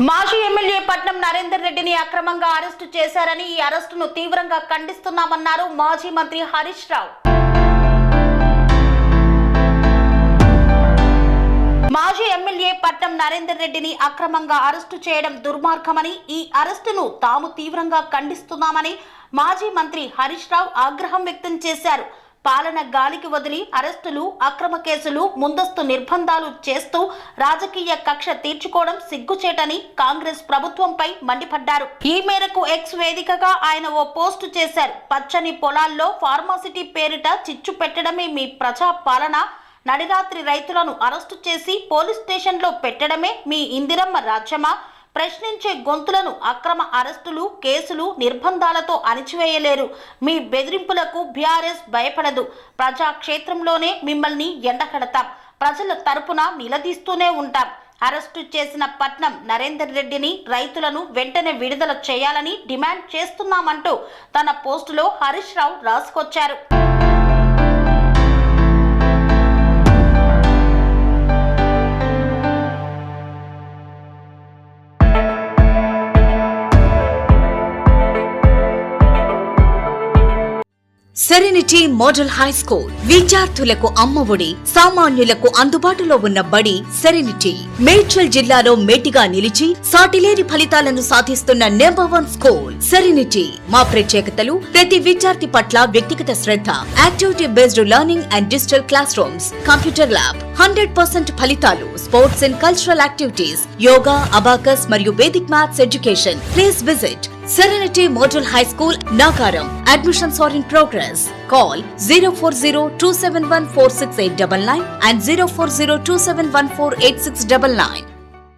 మాజీ ఎమ్మెల్యే పట్నం నరేందర్ రెడ్డిని అక్రమంగా అరెస్టు చేశారని ఈ అరెస్టును తీవ్రంగా ఖండిస్తున్నామన్నారు మాజీ మంత్రి హరీష్ రావు. మాజీ ఎమ్మెల్యే పట్నం నరేందర్ రెడ్డిని అక్రమంగా అరెస్టు చేయడం దుర్మార్గమని, ఈ అరెస్టును తాము తీవ్రంగా ఖండిస్తున్నామని మాజీ మంత్రి హరీష్ రావు ఆగ్రహం వ్యక్తం చేశారు. పాలన గాలికి వదిలి అరెస్టులు, అక్రమ కేసులు, ముందస్తు నిర్బంధాలు చేస్తూ రాజకీయ కక్ష తీర్చుకోవడం సిగ్గుచేటని కాంగ్రెస్ ప్రభుత్వంపై మండిపడ్డారు. ఈ మేరకు ఎక్స్ వేదికగా ఆయన ఓ పోస్టు చేశారు. పచ్చని పొలాల్లో ఫార్మాసిటీ పేరిట చిచ్చు పెట్టడమే మీ ప్రజా పాలన, నడిరాత్రి రైతులను అరెస్టు చేసి పోలీస్ స్టేషన్లో పెట్టడమే మీ ఇందిరమ్మ రాజ్యమా? ప్రశ్నించే గొంతులను అక్రమ అరెస్టులు, కేసులు, నిర్బంధాలతో అణిచివేయలేరు. మీ బెదిరింపులకు బీఆర్ఎస్ భయపడదు. ప్రజాక్షేత్రంలోనే మిమ్మల్ని ఎండకడతాం. ప్రజల తరపున నిలదీస్తూనే ఉంటాం. అరెస్టు చేసిన పట్నం నరేందర్ రెడ్డిని, రైతులను వెంటనే విడుదల చేయాలని డిమాండ్ చేస్తున్నామంటూ తన పోస్టులో Harish Rao రాసుకొచ్చారు. Serenity model high school విద్యార్థులకు అమ్మఒడి, సామాన్యులకు అందుబాటులో ఉన్న బడి సెరెనిటీ. మేడ్చల్ జిల్లాలో మేటిగా నిలిచి సాటిలేని ఫలితాలను సాధిస్తున్న నెంబర్ 1 స్కూల్ సెరెనిటీ. మా ప్రత్యేకతలు: ప్రతి విద్యార్థి పట్ల వ్యక్తిగత శ్రద్ధ, activity based learning and digital classrooms, computer lab, 100% ఫలితాలు, sports and cultural activities, yoga, abacus మరియు Vedic maths education. Please visit Serenity Model High School, Nagaram. Admissions are in progress. Call 040-271-46899 and 040-271-48699.